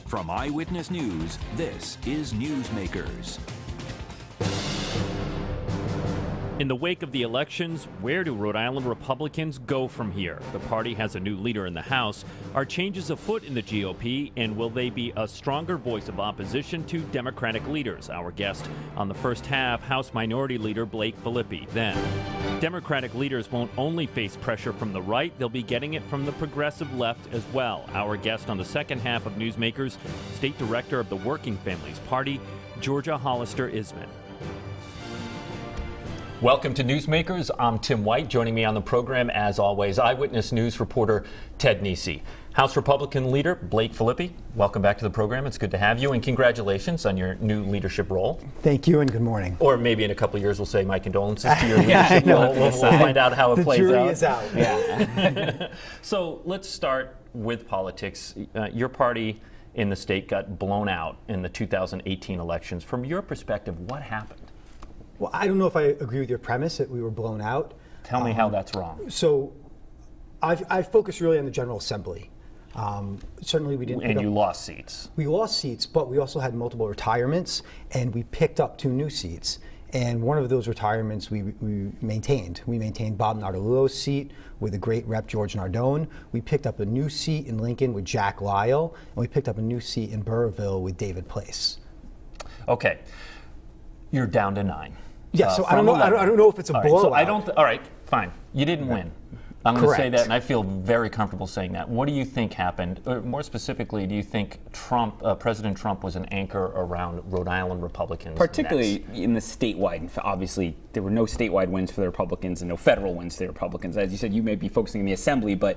From Eyewitness News, this is Newsmakers. In the wake of the elections, where do Rhode Island Republicans go from here? The party has a new leader in the House. Are changes afoot in the GOP, and will they be a stronger voice of opposition to Democratic leaders? Our guest on the first half, House Minority Leader Blake Filippi. Then, Democratic leaders won't only face pressure from the right, they'll be getting it from the progressive left as well. Our guest on the second half of Newsmakers, State Director of the Working Families Party, Georgia Hollister Isman. Welcome to Newsmakers. I'm Tim White. Joining me on the program, as always, Eyewitness News reporter Ted Nesi. House Republican leader Blake Filippi, welcome back to the program. It's good to have you, and congratulations on your new leadership role. Thank you, and good morning. Or maybe in a couple of years we'll say my condolences to your leadership role. We'll find out how it plays out. The jury is out. Yeah. So let's start with politics. Your party in the state got blown out in the 2018 elections. From your perspective, what happened? Well, I don't know if I agree with your premise that we were blown out. Tell me how that's wrong. So I focused really on the General Assembly. Certainly we didn't. And you lost seats. We lost seats, but we also had multiple retirements, and we picked up 2 new seats. And one of those retirements we maintained. We maintained Bob Nardoluo's seat with the great Rep. George Nardone. We picked up a new seat in Lincoln with Jack Lyle, and we picked up a new seat in Burrillville with David Place. Okay. You're down to 9. Yeah, so I don't know if it's a blowout. All right, fine. You didn't win. I'm going to say that, and I feel very comfortable saying that. What do you think happened? Or more specifically, do you think President Trump was an anchor around Rhode Island Republicans? Particularly in the statewide. Obviously, there were no statewide wins for the Republicans and no federal wins for the Republicans. As you said, you may be focusing on the Assembly, but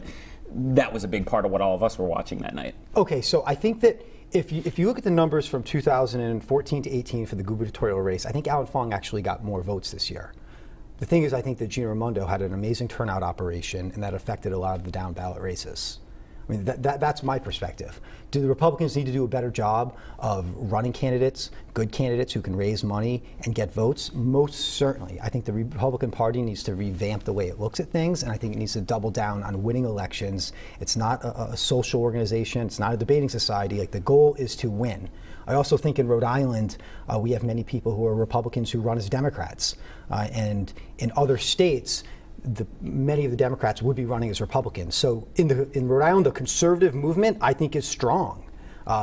that was a big part of what all of us were watching that night. Okay, so I think that if you look at the numbers from 2014 to 18 for the gubernatorial race, I think Alan Fong actually got more votes this year. The thing is, I think that Gina Raimondo had an amazing turnout operation, and that affected a lot of the down ballot races. I mean, that's my perspective. Do the Republicans need to do a better job of running candidates, good candidates who can raise money and get votes? Most certainly. I think the Republican Party needs to revamp the way it looks at things, and I think it needs to double down on winning elections. It's not a social organization. It's not a debating society. Like, the goal is to win. I also think in Rhode Island, we have many people who are Republicans who run as Democrats. And in other states, many of the Democrats would be running as Republicans. So in Rhode Island, the conservative movement, I think, is strong.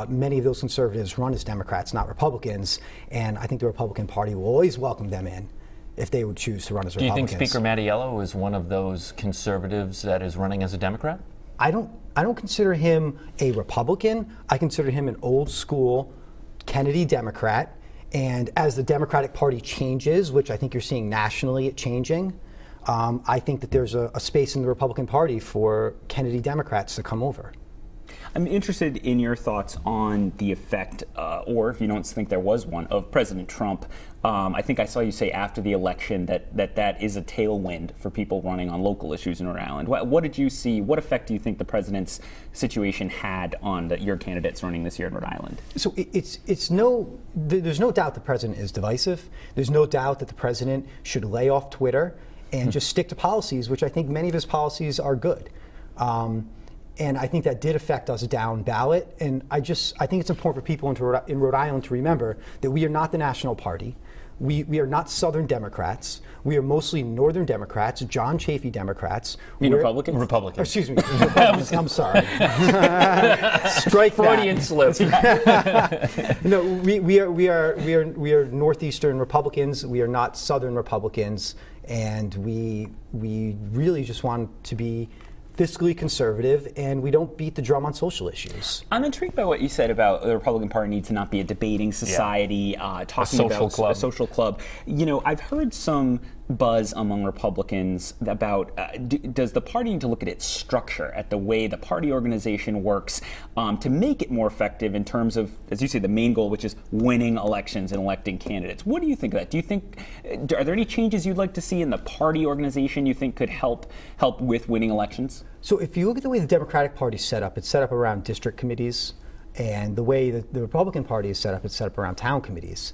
Many of those conservatives run as Democrats, not Republicans, and I think the Republican Party will always welcome them in if they would choose to run as Republicans. Do you think Speaker Mattiello is one of those conservatives that is running as a Democrat? I don't consider him a Republican. I consider him an old school Kennedy Democrat. And as the Democratic Party changes, which I think you're seeing nationally it changing, I think that there's a space in the Republican Party for Kennedy Democrats to come over. I'm interested in your thoughts on the effect, or if you don't think there was one, of President Trump. I think I saw you say after the election that is a tailwind for people running on local issues in Rhode Island. What did you see? What effect do you think the president's situation had on your candidates running this year in Rhode Island? So there's no doubt the president is divisive. There's no doubt that the president should lay off Twitter and just stick to policies, which I think many of his policies are good. And I think that did affect us down ballot. And I think it's important for people in Rhode Island to remember that we are not the national party. We are not Southern Democrats. We are mostly Northern Democrats, John Chafee Democrats. You mean Republicans? Republicans. Excuse me. I'm sorry. Strike Freudian that. slip. No, we are Northeastern Republicans. We are not Southern Republicans, and we really just want to be fiscally conservative, and we don't beat the drum on social issues. I'm intrigued by what you said about the Republican Party needs to not be a debating society, talking about a social club. You know, I've heard some buzz among Republicans about does the party need to look at its structure, at the way the party organization works, to make it more effective in terms of, as you say, the main goal, which is winning elections and electing candidates. What do you think of that? Do you think, are there any changes you'd like to see in the party organization you think could help with winning elections? So if you look at the way the Democratic Party is set up, it's set up around district committees, and the way that the Republican Party is set up, it's set up around town committees.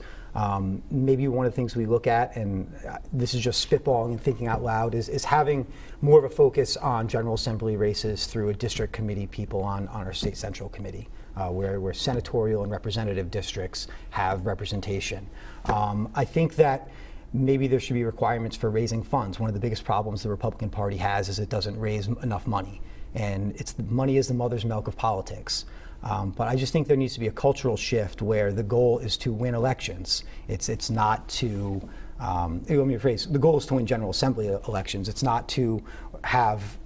Maybe one of the things we look at, and this is just spitballing and thinking out loud, is having more of a focus on General Assembly races through a district committee people on our state central committee, where senatorial and representative districts have representation. I think that maybe there should be requirements for raising funds. One of the biggest problems the Republican Party has is it doesn't raise enough money. And money is the mother's milk of politics. But I just think there needs to be a cultural shift where the goal is to win elections. It's not to, let me rephrase, the goal is to win General Assembly elections. It's not to have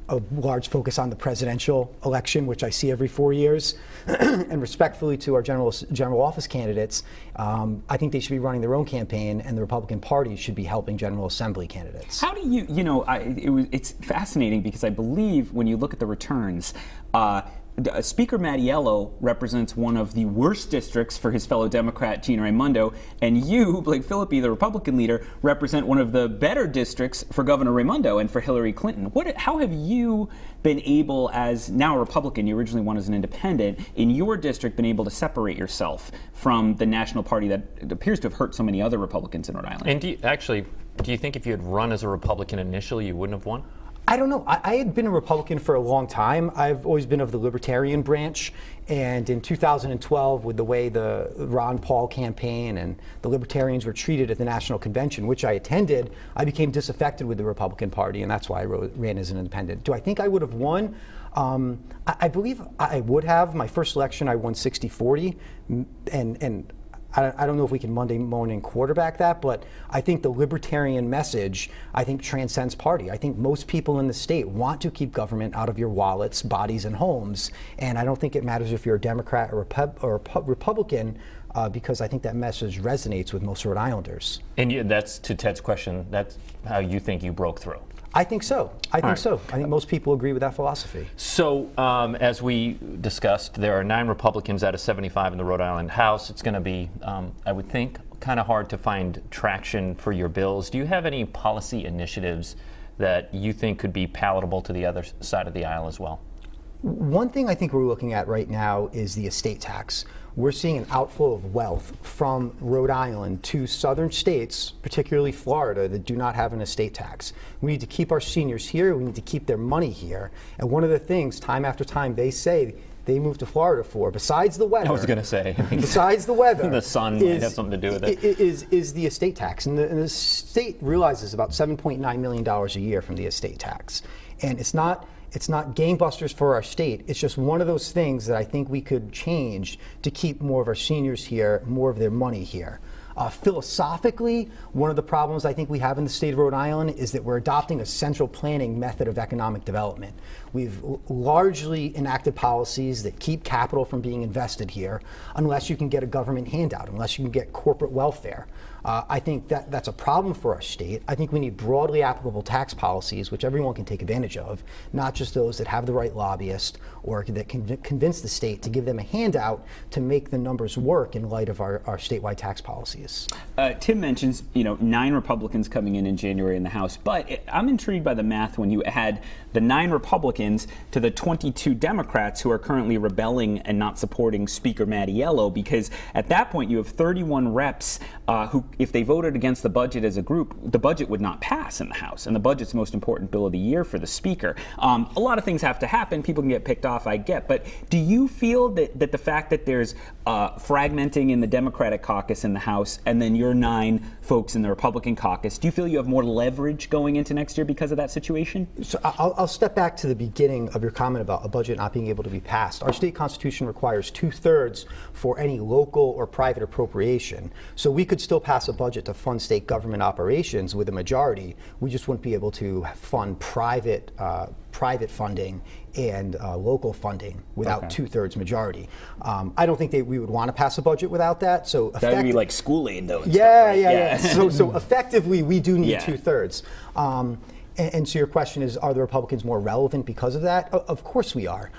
a large focus on the presidential election, which I see every 4 years. And respectfully to our general office candidates, I think they should be running their own campaign, and the Republican Party should be helping General Assembly candidates. How do it's fascinating because I believe when you look at the returns, Speaker Mattiello represents one of the worst districts for his fellow Democrat Gina Raimondo, and you, Blake Filippi, the Republican leader, represent one of the better districts for Governor Raimondo and for Hillary Clinton. How have you been able, as now a Republican, you originally won as an independent, in your district been able to separate yourself from the national party that appears to have hurt so many other Republicans in Rhode Island? And do you think if you had run as a Republican initially, you wouldn't have won? I don't know. I had been a Republican for a long time. I've always been of the Libertarian branch. And in 2012, with the way the Ron Paul campaign and the Libertarians were treated at the National Convention, which I attended, I became disaffected with the Republican Party, and that's why I ran as an independent. Do I think I would have won? I believe I would have. My first election, I won 60-40, and I don't know if we can Monday morning quarterback that, but I think the libertarian message, I think, transcends party. I think most people in the state want to keep government out of your wallets, bodies, and homes, and I don't think it matters if you're a Democrat or a Republican, because I think that message resonates with most Rhode Islanders. And that's to Ted's question, that's how you think you broke through. I think so. I think most people agree with that philosophy. So, as we discussed, there are 9 Republicans out of 75 in the Rhode Island House. It's going to be, I would think, kind of hard to find traction for your bills. Do you have any policy initiatives that you think could be palatable to the other side of the aisle as well? One thing I think we're looking at right now is the estate tax. We're seeing an outflow of wealth from Rhode Island to southern states, particularly Florida, that do not have an estate tax. We need to keep our seniors here. We need to keep their money here. And one of the things, time after time, they say they move to Florida for, besides the weather. I was going to say. Besides the weather. The sun might have something to do with it. Is the estate tax. And the state realizes about $7.9 million a year from the estate tax. And it's not gangbusters for our state. It's just one of those things that I think we could change to keep more of our seniors here, more of their money here. Philosophically, one of the problems I think we have in the state of Rhode Island is that we're adopting a central planning method of economic development. We've largely enacted policies that keep capital from being invested here unless you can get a government handout, unless you can get corporate welfare. I think that's a problem for our state. I think we need broadly applicable tax policies, which everyone can take advantage of, not just those that have the right lobbyist or that can convince the state to give them a handout to make the numbers work in light of our statewide tax policies. Tim mentions, 9 Republicans coming in January in the House, but I'm intrigued by the math when you add the 9 Republicans to the 22 Democrats who are currently rebelling and not supporting Speaker Mattiello, because at that point you have 31 reps who, if they voted against the budget as a group, the budget would not pass in the House, and the budget's the most important bill of the year for the Speaker. A lot of things have to happen. People can get picked off, I get, but do you feel that the fact that there's fragmenting in the Democratic caucus in the House and then your 9 folks in the Republican caucus, do you feel you have more leverage going into next year because of that situation? So I'll step back to the beginning of your comment about a budget not being able to be passed. Our state constitution requires 2/3 for any local or private appropriation. So we could still pass a budget to fund state government operations with a majority. We just wouldn't be able to fund private funding and local funding without 2/3 majority. I don't think we would want to pass a budget without that. So that would be like school aid, though. Yeah. So effectively, we do need 2/3. And so your question is, are the Republicans more relevant because of that? Of course we are.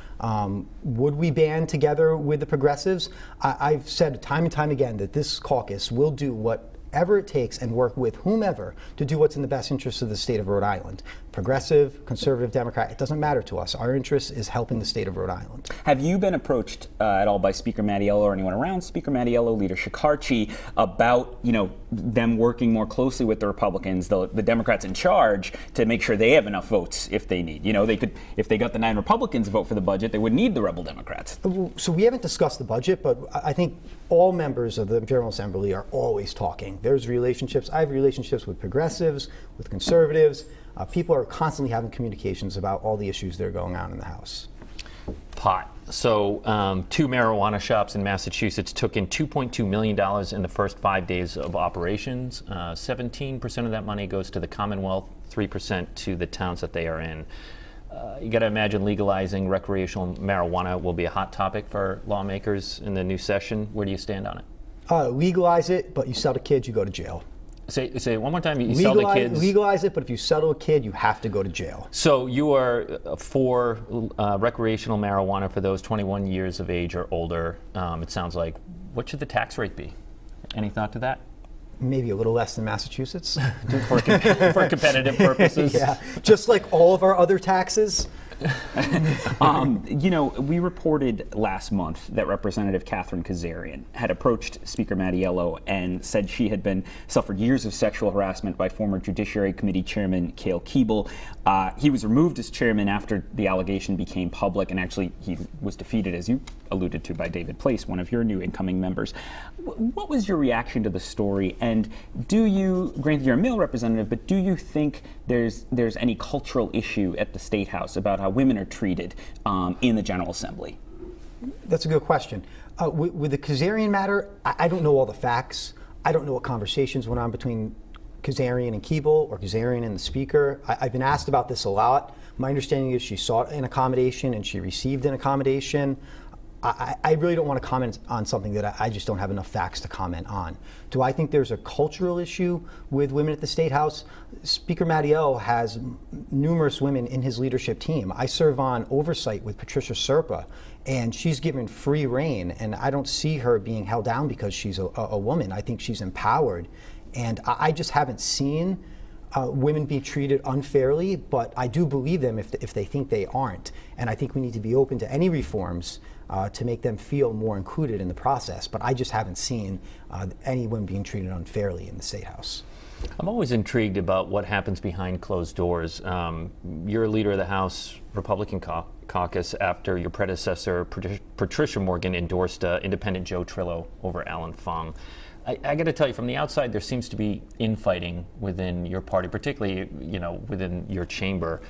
Would we band together with the progressives? I've said time and time again that this caucus will do what whatever it takes and work with whomever to do what's in the best interest of the state of Rhode Island. Progressive, conservative, Democrat, it doesn't matter to us. Our interest is helping the state of Rhode Island. Have you been approached at all by Speaker Mattiello or anyone around Speaker Mattiello, Leader Shekarchi, about them working more closely with the Republicans, the Democrats in charge, to make sure they have enough votes if they need? They could, if they got the 9 Republicans to vote for the budget, they would need the rebel Democrats. So we haven't discussed the budget, but I think all members of the General Assembly are always talking. There's relationships. I have relationships with progressives, with conservatives. People are constantly having communications about all the issues that are going on in the House. Pot. So 2 marijuana shops in Massachusetts took in $2.2 million in the first 5 days of operations. 17% of that money goes to the Commonwealth, 3% to the towns that they are in. You got to imagine legalizing recreational marijuana will be a hot topic for lawmakers in the new session. Where do you stand on it? Legalize it, but you sell to kids, you go to jail. Say it one more time. You sell to kids. Legalize it, but if you sell to a kid, you have to go to jail. So you are for recreational marijuana for those 21 years of age or older. It sounds like. What should the tax rate be? Any thought to that? Maybe a little less than Massachusetts. for competitive purposes? Yeah, just like all of our other taxes. We reported last month that Representative Catherine Kazarian had approached Speaker Mattiello and said she had suffered years of sexual harassment by former Judiciary Committee Chairman Cale Keeble. He was removed as chairman after the allegation became public, and actually he was defeated, as you alluded to, by David Place, one of your new incoming members. What was your reaction to the story? And do you, granted you're a male representative, but do you think there's any cultural issue at the State House about how women are treated in the General Assembly? That's a good question. With the Kazarian matter, I don't know all the facts. I don't know what conversations went on between Kazarian and Keeble or Kazarian and the Speaker. I've been asked about this a lot. My understanding is she sought an accommodation and she received an accommodation. I really don't want to comment on something that I just don't have enough facts to comment on. Do I think there's a cultural issue with women at the State House? Speaker Mattiello has numerous women in his leadership team. I serve on oversight with Patricia Serpa, and she's given free rein, and I don't see her being held down because she's a woman. I think she's empowered, and I just haven't seen women be treated unfairly, but I do believe them if they think they aren't. And I think we need to be open to any reforms to make them feel more included in the process. But I just haven't seen any women being treated unfairly in the State House. I'm always intrigued about what happens behind closed doors. You're a leader of the House Republican caucus after your predecessor, Patricia Morgan, endorsed independent Joe Trillo over Alan Fung. I got to tell you, from the outside, there seems to be infighting within your party, particularly within your chamber.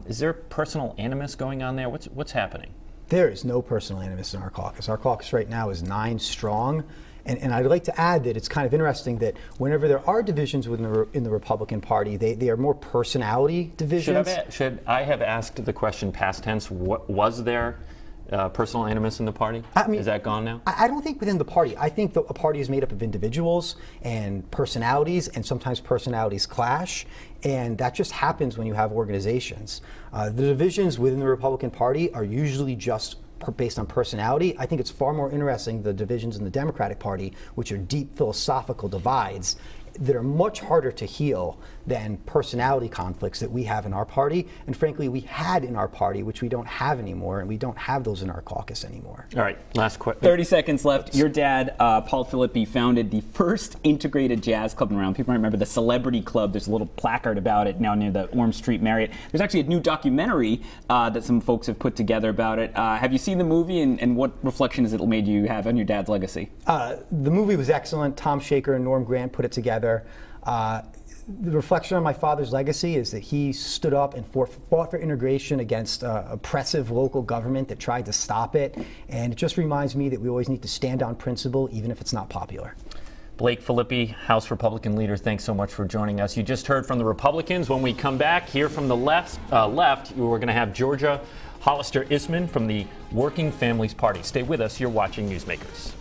Is there personal animus going on there? What's happening? There is no personal animus in our caucus. Our caucus right now is 9 strong. And I'd like to add that it's kind of interesting that whenever there are divisions in the Republican Party, they are more personality divisions. Should I have asked the question past tense? Was there personal animus in the party? Is that gone now? I don't think within the party. I think a party is made up of individuals and personalities, and sometimes personalities clash, and that just happens when you have organizations. The divisions within the Republican Party are usually just based on personality. I think it's far more interesting the divisions in the Democratic Party, which are deep philosophical divides that are much harder to heal than personality conflicts that we have in our party, and frankly we had in our party, which we don't have anymore, and we don't have those in our caucus anymore. All right, last question. 30 seconds left. Your dad, Paul Filippi, founded the first integrated jazz club in around. People might remember the Celebrity Club. There's a little placard about it now near the Orm Street Marriott. There's actually a new documentary that some folks have put together about it. Have you seen the movie, and what reflection has it made you have on your dad's legacy? The movie was excellent. Tom Shaker and Norm Grant put it together. The reflection on my father's legacy is that he stood up and fought for integration against oppressive local government that tried to stop it. And it just reminds me that we always need to stand on principle, even if it's not popular. Blake Filippi, House Republican leader, thanks so much for joining us. You just heard from the Republicans. When we come back, here from the left, we're going to have Georgia Hollister Isman from the Working Families Party. Stay with us. You're watching Newsmakers.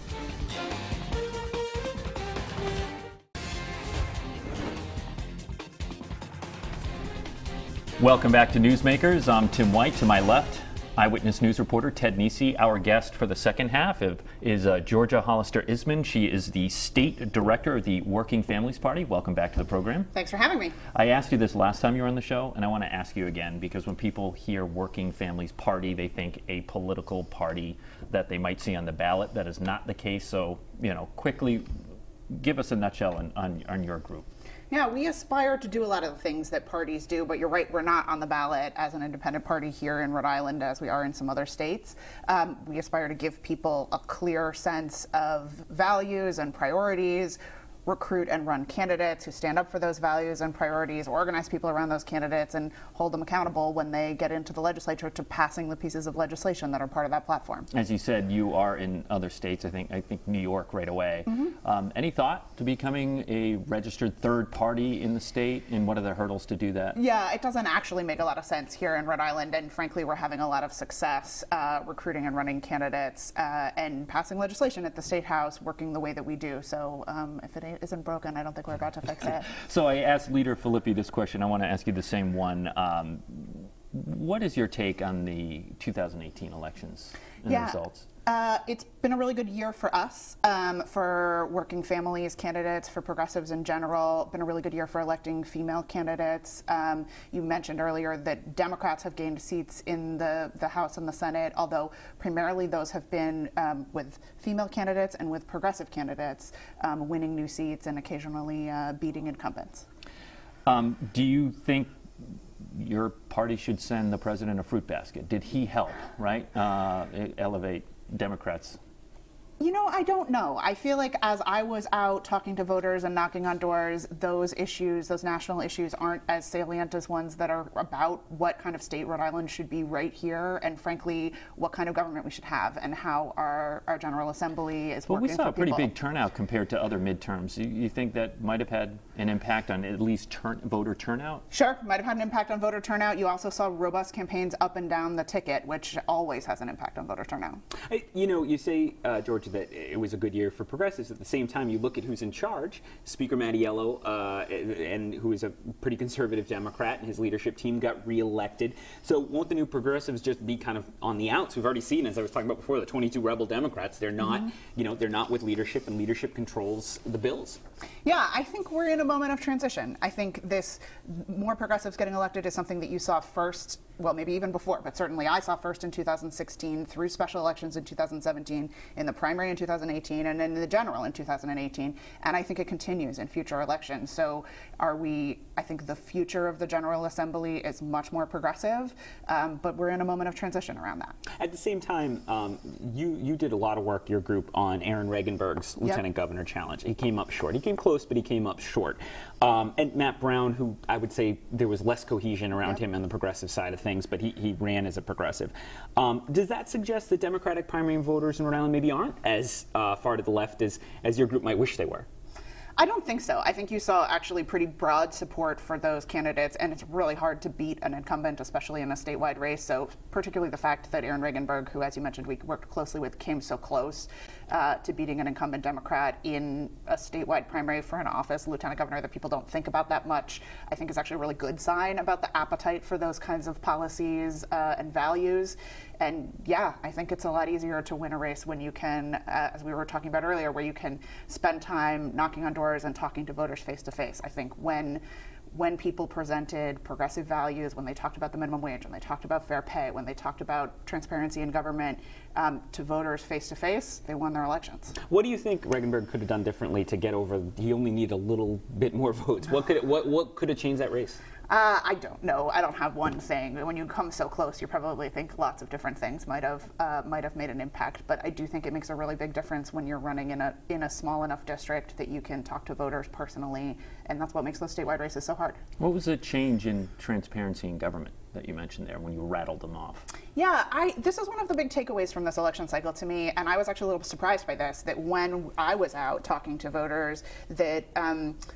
Welcome back to Newsmakers. I'm Tim White. To my left, Eyewitness News reporter Ted Nesi. Our guest for the second half is Georgia Hollister Isman. She is the state director of the Working Families Party. Welcome back to the program. Thanks for having me. I asked you this last time you were on the show, and I want to ask you again, because when people hear Working Families Party, they think a political party that they might see on the ballot. That is not the case. So, quickly give us a nutshell on your group. Yeah, we aspire to do a lot of the things that parties do, but you're right, we're not on the ballot as an independent party here in Rhode Island as we are in some other states. We aspire to give people a clear sense of values and priorities, recruit and run candidates who stand up for those values and priorities, organize people around those candidates, and hold them accountable when they get into the legislature to passing the pieces of legislation that are part of that platform. As you said, you are in other states. I think New York right away. Mm-hmm. Any thought to becoming a registered third party in the state, and what are the hurdles to do that? Yeah, it doesn't actually make a lot of sense here in Rhode Island, and frankly, we're having a lot of success recruiting and running candidates and passing legislation at the State House, working the way that we do. So if it isn't broken, I don't think we're about to fix it. So I asked Leader Filippi this question. I want to ask you the same one. What is your take on the 2018 elections and the results? It's been a really good year for us, for working families candidates, for progressives in general. Been a really good year for electing female candidates. You mentioned earlier that Democrats have gained seats in the House and the Senate, although primarily those have been with female candidates and with progressive candidates winning new seats and occasionally beating incumbents. Do you think your party should send the president a fruit basket? Did he help, right, elevate Democrats? I don't know. I feel like as I was out talking to voters and knocking on doors, those issues, those national issues, aren't as salient as ones that are about what kind of state Rhode Island should be right here, and frankly, what kind of government we should have, and how our General Assembly is working for people. Well, we saw a pretty big turnout compared to other midterms. You think that might have had an impact on at least voter turnout? Sure, might have had an impact on voter turnout. You also saw robust campaigns up and down the ticket, which always has an impact on voter turnout. You say, Georgia, that it was a good year for progressives. At the same time, you look at who's in charge, Speaker Mattiello, and who is a pretty conservative Democrat, and his leadership team got reelected. So won't the new progressives just be kind of on the outs? We've already seen, as I was talking about before, the 22 rebel Democrats. They're not, they're not with leadership, and leadership controls the bills. Yeah, I think we're in a moment of transition. I think more progressives getting elected is something that you saw first, well, maybe even before, but certainly I saw first in 2016, through special elections in 2017, in the primary in 2018, and in the general in 2018. And I think it continues in future elections. So I think the future of the General Assembly is much more progressive, but we're in a moment of transition around that. At the same time, you did a lot of work, your group, on Aaron Regenberg's Lieutenant Governor challenge. He came up short. He came close, but he came up short. And Matt Brown, who I would say there was less cohesion around him on the progressive side of things, but he ran as a progressive. Does that suggest that Democratic primary voters in Rhode Island maybe aren't as far to the left as your group might wish they were? I don't think so. I think you saw actually pretty broad support for those candidates, and it's really hard to beat an incumbent, especially in a statewide race. So particularly the fact that Aaron Regenberg, who, as you mentioned, we worked closely with, came so close to beating an incumbent Democrat in a statewide primary for an office, lieutenant governor, that people don't think about that much, I think is actually a really good sign about the appetite for those kinds of policies and values. And yeah, I think it's a lot easier to win a race when you can, as we were talking about earlier, where you can spend time knocking on doors and talking to voters face to face. I think when people presented progressive values, when they talked about the minimum wage, when they talked about fair pay, when they talked about transparency in government to voters face to face, they won their elections. What do you think Regenberg could have done differently to get over? He only need a little bit more votes. What could have changed that race? I don't know. I don't have one thing. When you come so close, you probably think lots of different things might have made an impact. But I do think it makes a really big difference when you're running in a small enough district that you can talk to voters personally, and that's what makes those statewide races so hard. What was the change in transparency in government that you mentioned there when you rattled them off? Yeah, this is one of the big takeaways from this election cycle to me, and I was actually a little surprised by this, that when I was out talking to voters, that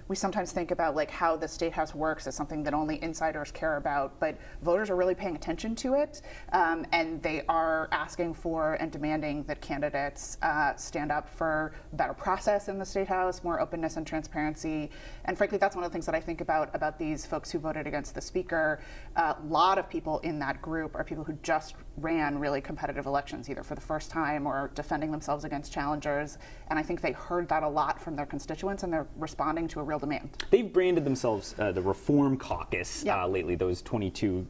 we sometimes think about like how the State House works as something that only insiders care about, but voters are really paying attention to it, and they are asking for and demanding that candidates stand up for better process in the State House, more openness and transparency, and frankly, that's one of the things that I think about these folks who voted against the Speaker. A lot of people in that group are people who just ran really competitive elections, either for the first time or defending themselves against challengers. And I think they heard that a lot from their constituents, and they're responding to a real demand. They've branded themselves the Reform Caucus lately, those 22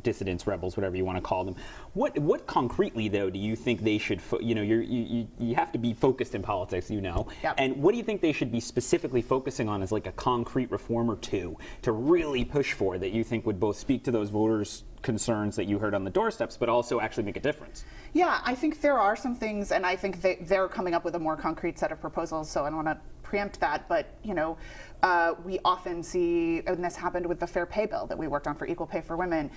dissidents, rebels, whatever you want to call them. What concretely, though, do you think they should, you have to be focused in politics, and what do you think they should be specifically focusing on as like a concrete reform or two to really push for that you think would both speak to those voters' concerns that you heard on the doorsteps, but also actually make a difference? Yeah, I think there are some things, and I think they're coming up with a more concrete set of proposals, so I don't want to preempt that, but we often see, and this happened with the Fair Pay Bill that we worked on for equal pay for women,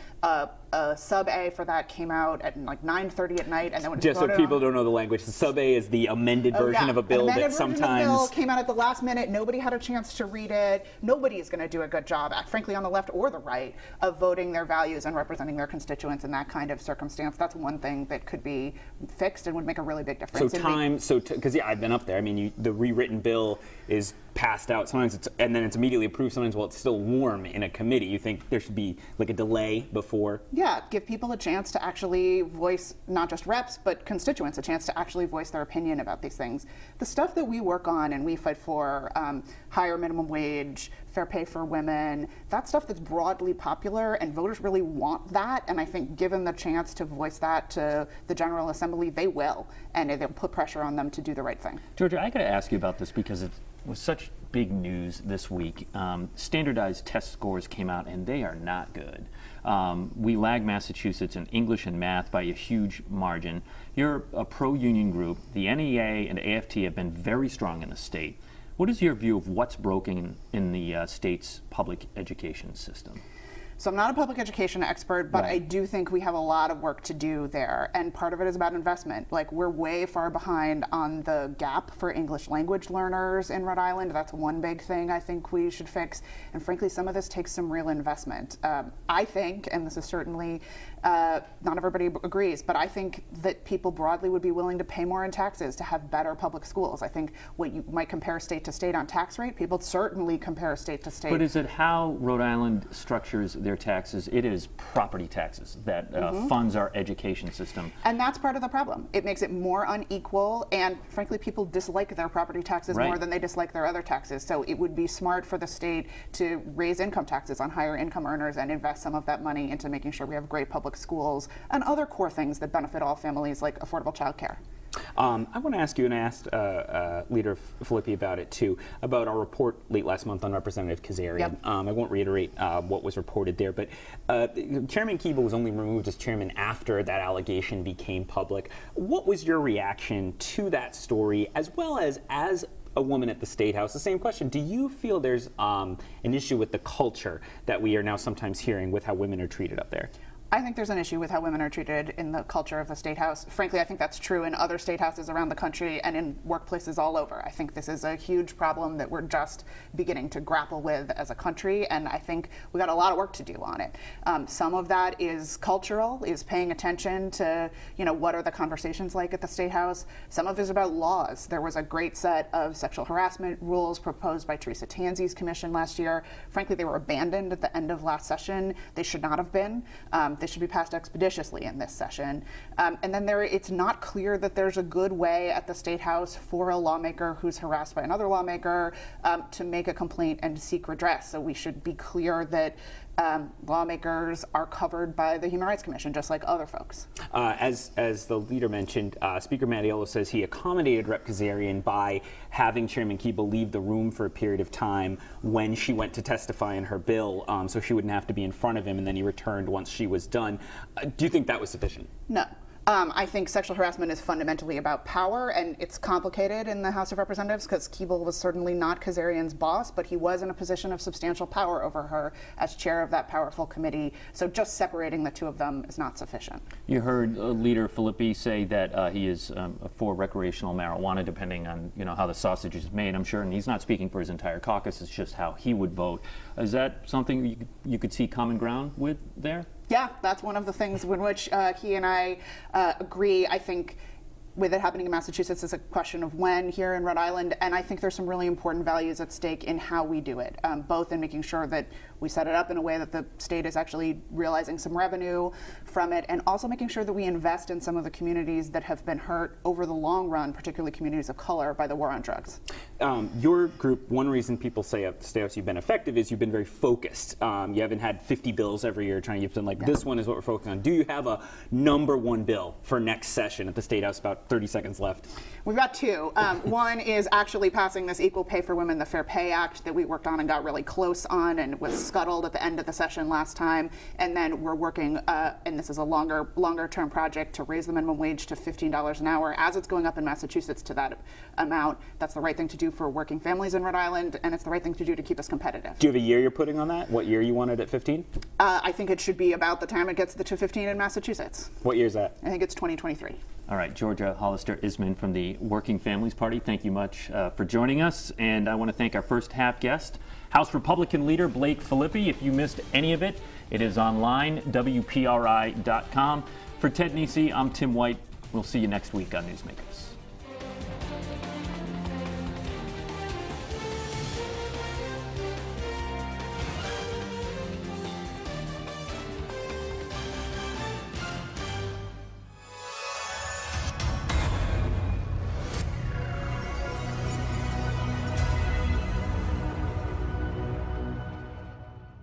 sub A for that came out at like 9:30 at night, and then when just so people don't know the language, sub A is the amended version of a bill that sometimes bill came out at the last minute. Nobody had a chance to read it. Nobody is going to do a good job, frankly, on the left or the right, of voting their values and representing their constituents in that kind of circumstance. That's one thing that could be fixed and would make a really big difference. Because I've been up there. I mean, the rewritten bill is passed out. Sometimes and then it's immediately approved. Sometimes while it's still warm in a committee. You think there should be like a delay before? Yeah, give people a chance to actually voice, not just reps, but constituents, a chance to actually voice their opinion about these things. The stuff that we work on and we fight for, higher minimum wage, fair pay for women, that stuff that's broadly popular, and voters really want that. And I think given the chance to voice that to the General Assembly, they will, and they'll put pressure on them to do the right thing. Georgia, I got to ask you about this because it was such big news this week. Standardized test scores came out, and they are not good. We lag Massachusetts in English and math by a huge margin. You're a pro-union group. The NEA and AFT have been very strong in the state. What is your view of what's broken in the state's public education system? So I'm not a public education expert, but I do think we have a lot of work to do there. And part of it is about investment. Like, we're way far behind on the gap for English language learners in Rhode Island. That's one big thing I think we should fix. And frankly, some of this takes some real investment. I think, and this is certainly, not everybody agrees, but I think that people broadly would be willing to pay more in taxes to have better public schools. I think what you might compare state to state on tax rate, people certainly compare state to state. But is it how Rhode Island structures their taxes? It is property taxes that funds our education system. And that's part of the problem. It makes it more unequal, and frankly, people dislike their property taxes more than they dislike their other taxes. So it would be smart for the state to raise income taxes on higher income earners and invest some of that money into making sure we have great public schools and other core things that benefit all families, like affordable childcare. I want to ask you, and I asked Leader Filippi about it too, about our report late last month on Representative Kazarian. Yep. I won't reiterate what was reported there, but Chairman Keeble was only removed as chairman after that allegation became public. What was your reaction to that story, as well as a woman at the State House? The same question. Do you feel there's an issue with the culture that we are now sometimes hearing with how women are treated up there? I think there's an issue with how women are treated in the culture of the State House. Frankly, I think that's true in other state houses around the country and in workplaces all over. I think this is a huge problem that we're just beginning to grapple with as a country, and I think we got a lot of work to do on it. Some of that is cultural, is paying attention to, what are the conversations like at the State House. Some of it is about laws. There was a great set of sexual harassment rules proposed by Teresa Tanzi's commission last year. Frankly, they were abandoned at the end of last session. They should not have been. They should be passed expeditiously in this session. And then it's not clear that there's a good way at the State House for a lawmaker who's harassed by another lawmaker to make a complaint and seek redress. So we should be clear that lawmakers are covered by the Human Rights Commission, just like other folks. As the leader mentioned, Speaker Mattiello says he accommodated Rep. Kazarian by having Chairman Keeble leave the room for a period of time when she went to testify in her bill, so she wouldn't have to be in front of him, and then he returned once she was done. Do you think that was sufficient? No. I think sexual harassment is fundamentally about power, and it's complicated in the House of Representatives because Keeble was certainly not Kazarian's boss, but he was in a position of substantial power over her as chair of that powerful committee. So just separating the two of them is not sufficient. You heard Leader Filippi say that he is for recreational marijuana, depending on how the sausage is made, I'm sure, and he's not speaking for his entire caucus. It's just how he would vote. Is that something you could see common ground with there? Yeah, that's one of the things in which he and I agree. I think with it happening in Massachusetts, it's a question of when here in Rhode Island, and I think there's some really important values at stake in how we do it, both in making sure that we set it up in a way that the state is actually realizing some revenue from it, and also making sure that we invest in some of the communities that have been hurt over the long run, particularly communities of color, by the war on drugs. Your group, one reason people say at the State House you've been effective is you've been very focused. You haven't had 50 bills every year trying to get something like this one is what we're focusing on. Do you have a #1 bill for next session at the State House? About 30 seconds left. We've got two. One is actually passing this Equal Pay for Women, the Fair Pay Act that we worked on and got really close on and was scuttled at the end of the session last time. And then we're working, and this is a longer term project, to raise the minimum wage to $15 an hour as it's going up in Massachusetts to that amount. That's the right thing to do for working families in Rhode Island, and it's the right thing to do to keep us competitive. Do you have a year you're putting on that? What year you want it at 15? I think it should be about the time it gets to 15 in Massachusetts. What year is that? I think it's 2023. All right, Georgia, Hollister, Isman from the Working Families Party, thank you much for joining us. And I want to thank our first half guest, House Republican leader Blake Filippi. If you missed any of it, it is online, WPRI.com. For Ted Nesi, I'm Tim White. We'll see you next week on Newsmakers.